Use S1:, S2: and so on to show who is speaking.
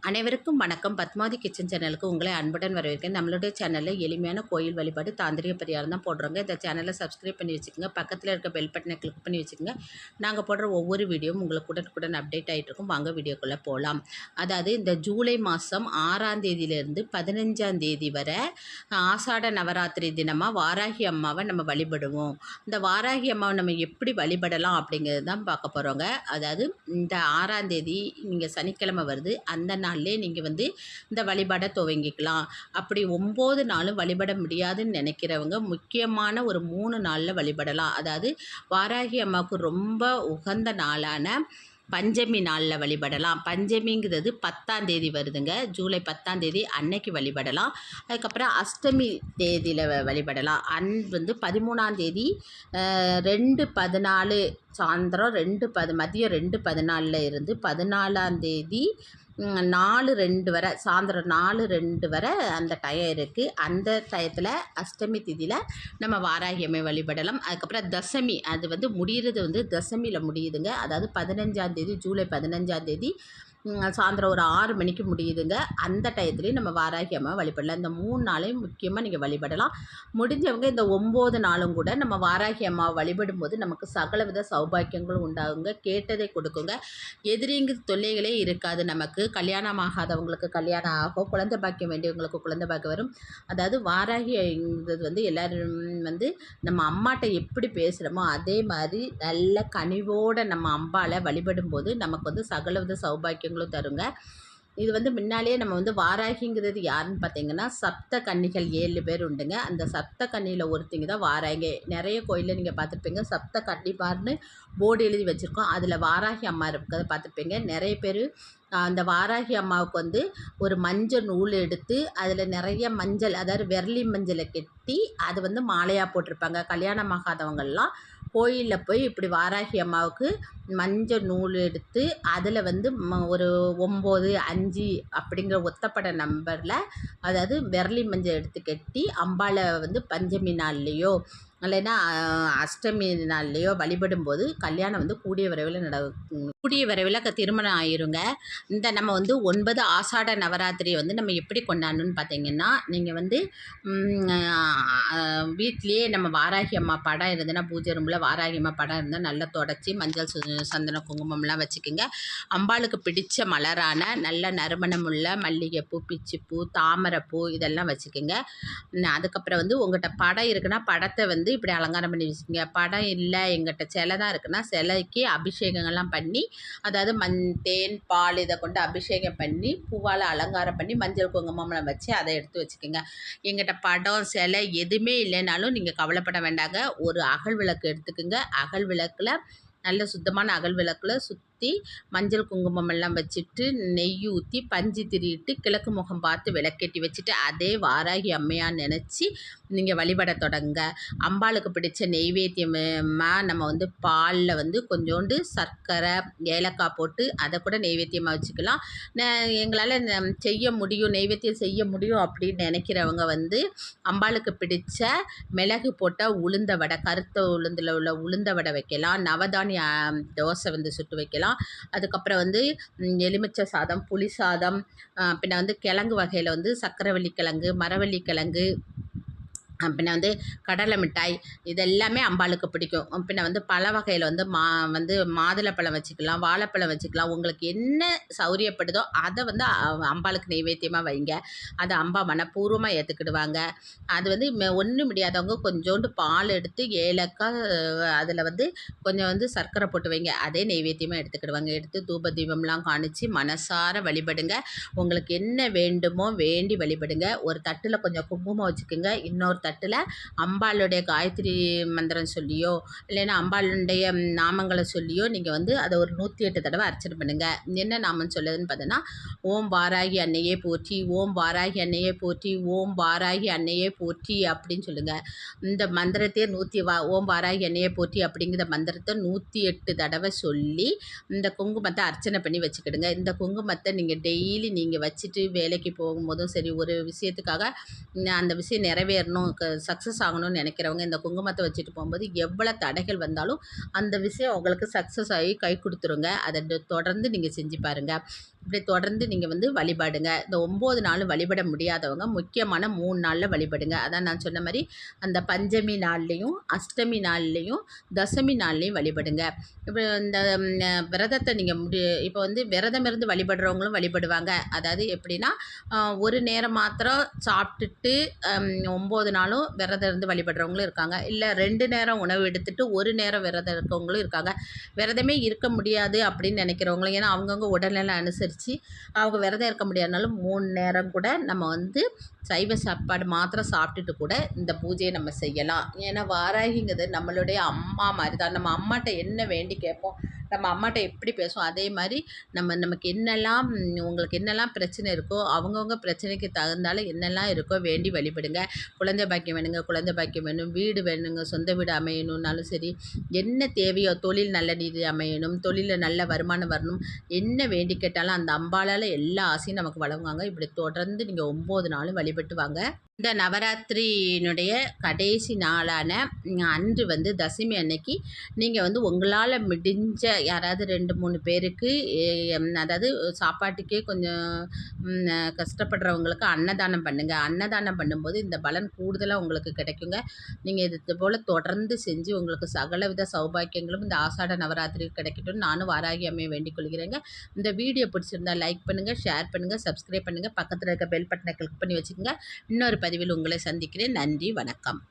S1: அனைவருக்கும் வணக்கம். பத்மாவதி கிச்சன் சேனலுக்கு உங்களை அன்புடன் வரவேற்கிறேன். நம்மளுடைய சேனலில் எளிமையான கோயில் வழிபாடு தாந்திரிக பரிகாரம் தான் போடுறோங்க. இந்த சேனலை சப்ஸ்கிரைப் பண்ணி வச்சுக்கோங்க. பக்கத்தில் இருக்க பெல் பட்டனை கிளிக் பண்ணி வச்சுக்கோங்க. நாங்கள் போடுற ஒவ்வொரு வீடியோவும் உங்களுக்கு உடனுக்குடன் அப்டேட் ஆகிட்டு இருக்கும். வாங்க வீடியோக்குள்ளே போகலாம். அதாவது இந்த ஜூலை மாதம் 6ஆம் தேதியிலிருந்து 15ஆம் தேதி வரை ஆசாட நவராத்திரி தினமாக வாராகி அம்மாவை நம்ம வழிபடுவோம். இந்த வாராகி அம்மாவை நம்ம எப்படி வழிபடலாம் அப்படிங்கிறது தான் பார்க்க போகிறோங்க. அதாவது இந்த 6ஆம் தேதி நீங்கள் சனிக்கிழமை வருது, அந்த நாள்லே நீங்கள் இந்த வழிபாடை துவங்கிக்கலாம். அப்படி 9 நாளும் வழிபட முடியாதுன்னு நினைக்கிறவங்க முக்கியமான ஒரு 3 நாளில் வழிபடலாம். அதாவது வாராகி அம்மாவுக்கு ரொம்ப உகந்த நாளான பஞ்சமி நாளில் வழிபடலாம். பஞ்சமிங்கிறது 10ஆம் தேதி வருதுங்க. ஜூலை 10ஆம் தேதி அன்னைக்கு வழிபடலாம். அதுக்கப்புறம் அஷ்டமி தேதியில் வழிபடலாம். 13ஆம் தேதி 2:14 சாயந்தரம் மதியம் 2:14 இருந்து 14ஆம் தேதி 4:02 வரை சாயந்தரம் 4:02 வரை அந்த டயம் இருக்குது. அந்த டயத்தில் அஷ்டமி திதியில் நம்ம வாராகி அம்மை வழிபடலாம். அதுக்கப்புறம் தசமி அது முடிகிறது தசமியில் முடியுதுங்க. அதாவது 15ஆம் தேதி ஜூலை 15ஆம் தேதி சாயந்தரம் ஒரு 6 மணிக்கு முடியுதுங்க. அந்த டயத்துலேயும் நம்ம வாராகி அம்மா வழிபடலாம். இந்த 3 நாளையும் முக்கியமாக நீங்கள் வழிபடலாம். முடிஞ்சவங்க இந்த 9 நாளும் கூட நம்ம வாராகி அம்மாவை வழிபடும் போது நமக்கு சகலவித சௌபாக்கியங்களும் உண்டாகுங்க. கேட்டதை கொடுக்குங்க. எதிரிங்க தொல்லைகளே இருக்காது. நமக்கு கல்யாணம் ஆகாதவங்களுக்கு கல்யாணம் ஆகும், குழந்தை பாக்கியம் வேண்டியவங்களுக்கு குழந்தை பாக்கியம் வரும். அதாவது வாராகிங்கிறது எல்லோரும் நம்ம அம்மாட்ட எப்படி பேசுகிறோமோ அதே மாதிரி நல்ல கனிவோடு நம்ம அம்பாவை வழிபடும் போது நமக்கு சகலவித சௌபாக்கியங்களும் தருங்க. இது முன்னாலேயே நம்ம வாராகிங்கிறது யாருன்னு பார்த்தீங்கன்னா, சப்த கன்னிகள் 7 பேர் உண்டுங்க. அந்த சப்த கன்னியில் ஒருத்திங்க தான் வாராகி. நிறைய கோயிலில் நீங்கள் பார்த்துருப்பீங்க, சப்த கன்னிப்பார்னு போர்டு எழுதி வச்சுருக்கோம். அதில் வாராகி அம்மா இருக்கிறத பார்த்துருப்பீங்க. நிறைய பேர் அந்த வாராகி அம்மாவுக்கு ஒரு மஞ்சள் நூல் எடுத்து அதில் நிறைய மஞ்சள், அதாவது விரலி மஞ்சளை கட்டி அது மாலையாக போட்டிருப்பாங்க. கல்யாணம் ஆகாதவங்கள்லாம் கோயிலில் போய் இப்படி வாராகி அம்மாவுக்கு மஞ்சள் நூல் எடுத்து அதில் ஒரு 9, 5 அப்படிங்கிற ஒத்தப்படை நம்பரில், அதாவது விரலி மஞ்சள் எடுத்து கட்டி அம்பாளை பஞ்சமி நாள்லேயோ இல்லைன்னா அஷ்டமி நாள்லேயோ வழிபடும்போது கல்யாணம் கூடிய விரைவில் திருமணம் ஆயிருங்க. இந்த நம்ம 9 ஆசாட நவராத்திரி நம்ம எப்படி கொண்டாடணும்னு பார்த்தீங்கன்னா, நீங்கள் வீட்லேயே நம்ம வாராகி அம்மா படம் இருந்ததுன்னா, பூஜை ரூமில் வாராகி அம்மா படம் இருந்தால் நல்லா தொடச்சி மஞ்சள் சந்தன குங்குமம்லாம் வச்சுக்கோங்க. அம்பாளுக்கு பிடிச்ச மலரான நல்ல நறுமணம் உள்ள மல்லிகைப்பூ, பிச்சிப்பூ, தாமரைப்பூ இதெல்லாம் வச்சுக்கோங்க. அதுக்கப்புறம் உங்கள்கிட்ட படம் இருக்குன்னா படத்தை இப்படி அலங்காரம் பண்ணி வச்சுக்கோங்க. படம் இல்லை, எங்கிட்ட சிலை தான் இருக்குன்னா சிலைக்கு அபிஷேகங்கள்லாம் பண்ணி, அதாவது தேன் பால் இதை கொண்டு அபிஷேகம் பண்ணி பூவால் அலங்காரம் பண்ணி மஞ்சள் குங்குமம்லாம் வச்சு அதை எடுத்து வச்சுக்கோங்க. எங்கிட்ட படம் சிலை எதுவுமே இல்லைனாலும் நீங்கள் கவலைப்பட வேண்டாங்க. ஒரு அகல் விளக்கு எடுத்துக்கோங்க. அகல் விளக்கில் நல்ல சுத்தமான அகல் விளக்கில் சுற்றி மஞ்சள் குங்குமம் எல்லாம் வச்சுட்டு நெய் ஊற்றி பஞ்சு திரியிட்டு கிழக்கு முகம் பார்த்து விளக்கேற்றி வச்சுட்டு அதே வாராகி அம்மையாக நினச்சி நீங்கள் வழிபட தொடங்க. அம்பாளுக்கு பிடிச்ச நெய்வேத்தியமாக நம்ம பாலில் கொஞ்சோண்டு சர்க்கரை ஏலக்காய் போட்டு அதை கூட நெய்வேத்தியமாக வச்சுக்கலாம். எங்களால் செய்ய முடியும், நெய்வேத்தியம் செய்ய முடியும் அப்படின்னு நினைக்கிறவங்க அம்பாளுக்கு பிடிச்ச மிளகு போட்ட உளுந்த வடை, கருத்த உளுந்தில் உள்ள உளுந்த வடை வைக்கலாம். நவதானிய தோசை சுட்டு வைக்கலாம். அதுக்கப்புறம் எலுமிச்சை சாதம், புளி சாதம், பின்ன கிழங்கு வகையில் சக்கரவள்ளி கிழங்கு, மரவள்ளி கிழங்கு, பின்ன கடலை மிட்டாய் இதெல்லாமே அம்பாளுக்கு பிடிக்கும். பின்ன பழ வகையில் மாதுளப்பழம் வச்சுக்கலாம், வாழைப்பழம் வச்சுக்கலாம். உங்களுக்கு என்ன சௌரியப்படுதோ அதை அம்பாளுக்கு நெய்வேத்தியமாக வைங்க. அதை அம்பா மனப்பூர்வமாக ஏற்றுக்கிடுவாங்க. அது ஒன்றும் முடியாதவங்க கொஞ்சோண்டு பால் எடுத்து ஏலக்காய் அதில் கொஞ்சம் சர்க்கரை போட்டு வைங்க. அதே நெய்வேத்தியமாக எடுத்துக்கிடுவாங்க. எடுத்து தூப தீபம்லாம் காணிச்சு மனசார வழிபடுங்க. உங்களுக்கு என்ன வேண்டுமோ வேண்டி வழிபடுங்க. ஒரு தட்டில் கொஞ்சம் குங்குமம் வச்சுக்கோங்க. இன்னொரு தட்டில் அம்பாளுடைய காயத்ரி மந்திரம் சொல்லியோ இல்லைன்னா அம்பாளுடைய நாமங்களை சொல்லியோ நீங்கள் அதை ஒரு 108 தடவை அர்ச்சனை பண்ணுங்கள். என்ன நாமம் சொல்லுதுன்னு பார்த்தோன்னா, ஓம் வாராகி அன்னையே போற்றி, ஓம் வாராகி அன்னையே போற்றி, ஓம் வாராகி அன்னையே போற்றி அப்படின்னு சொல்லுங்கள். இந்த மந்திரத்தையே ஓம் வாராகி அன்னையே போற்றி அப்படிங்கிற மந்திரத்தை 108 தடவை சொல்லி இந்த குங்குமத்தை அர்ச்சனை பண்ணி வச்சுக்கிடுங்க. இந்த குங்குமத்தை நீங்கள் டெய்லி நீங்கள் வச்சுட்டு வேலைக்கு போகும்போதும் சரி, ஒரு விஷயத்துக்காக அந்த விஷயம் நிறைவேறணும், நமக்கு சக்ஸஸ் ஆகணும்னு நினைக்கிறவங்க இந்த குங்குமத்தை வச்சுட்டு போகும்போது எவ்வளோ தடைகள் வந்தாலும் அந்த விஷயம் உங்களுக்கு சக்ஸஸ் ஆகி கை கொடுத்துருங்க. அதை தொடர்ந்து நீங்கள் செஞ்சு பாருங்கள். இப்படி தொடர்ந்து நீங்கள் வந்து வழிபாடுங்க. இந்த 9 நாளும் வழிபட முடியாதவங்க முக்கியமான 3 நாளில் வழிபடுங்க. அதான் நான் சொன்ன மாதிரி அந்த பஞ்சமி நாள்லேயும், அஷ்டமி நாள்லேயும், தசமி நாள்லேயும் வழிபடுங்க. இப்போ இந்த விரதத்தை நீங்கள் இப்போ வந்து விரதம் இருந்து வழிபடுறவங்களும் வழிபடுவாங்க. அதாவது எப்படின்னா, ஒரு நேரம் மாத்திரம் சாப்பிட்டுட்டு 9 நாளும் விரதம் இருந்து வழிபடுறவங்களும் இருக்காங்க. இல்லை 2 நேரம் உணவு எடுத்துட்டு 1 நேரம் விரதம் இருக்கவங்களும் இருக்காங்க. விரதமே இருக்க முடியாது அப்படின்னு நினைக்கிறவங்களும், ஏன்னா அவங்கவுங்க உடல்நிலை அனுசரித்து அவங்க விரதம் இருக்க முடியாதுனாலும் 3 நேரம் கூட நம்ம வந்து சைவ சாப்பாடு மாத்திரம் சாப்பிட்டுட்டு கூட இந்த பூஜையை நம்ம செய்யலாம். ஏன்னா வாராகிங்கிறது நம்மளுடைய அம்மா மாதிரி தான். நம்ம அம்மாட்ட என்ன வேண்டி கேட்போம், நம்ம அம்மாட்ட எப்படி பேசுவோம், அதே மாதிரி நமக்கு என்னெல்லாம் உங்களுக்கு என்னெல்லாம் பிரச்சனை இருக்கோ அவங்கவுங்க பிரச்சனைக்கு தகுந்தால என்னெல்லாம் இருக்கோ வேண்டி வழிபடுங்க. குழந்தை பாக்கியம் வேணுங்க, குழந்தை பாக்கியம் வேணும், வீடு வேணுங்க, சொந்த வீடு அமையணுன்னாலும் சரி, என்ன தேவையோ, தொழில் நல்ல நீதி அமையணும், தொழிலில் நல்ல வருமானம் வரணும், என்ன வேண்டி கேட்டாலும் அந்த அம்பாளால் எல்லா ஆசையும் நமக்கு வழங்குவாங்க. இப்படி தொடர்ந்து நீங்கள் 9 நாளும் வழிபட்டு வாங்க. இந்த நவராத்திரியினுடைய கடைசி நாளான அன்று வந்து தசமி அன்னைக்கு நீங்கள் வந்து உங்களால் முடிஞ்ச யாராவது 2, 3 பேருக்கு அதாவது சாப்பாட்டுக்கே கொஞ்சம் கஷ்டப்படுறவங்களுக்கு அன்னதானம் பண்ணுங்கள். அன்னதானம் பண்ணும்போது இந்த பலன் கூடுதலாக உங்களுக்கு கிடைக்குங்க. நீங்கள் இது போல் தொடர்ந்து செஞ்சு உங்களுக்கு சகலவித சௌபாக்கியங்களும் இந்த ஆஷாட நவராத்திரி கிடைக்கட்டும்னு நானும் வாராகி அம்மையை வேண்டிக் கொள்கிறேங்க. இந்த வீடியோ பிடிச்சிருந்தா லைக் பண்ணுங்கள், ஷேர் பண்ணுங்கள், சப்ஸ்கிரைப் பண்ணுங்கள், பக்கத்தில் இருக்க பெல் பட்டனை கிளிக் பண்ணி வச்சுக்கோங்க. இன்னொரு பதிவில் உங்களை சந்திக்கிறேன். நன்றி, வணக்கம்.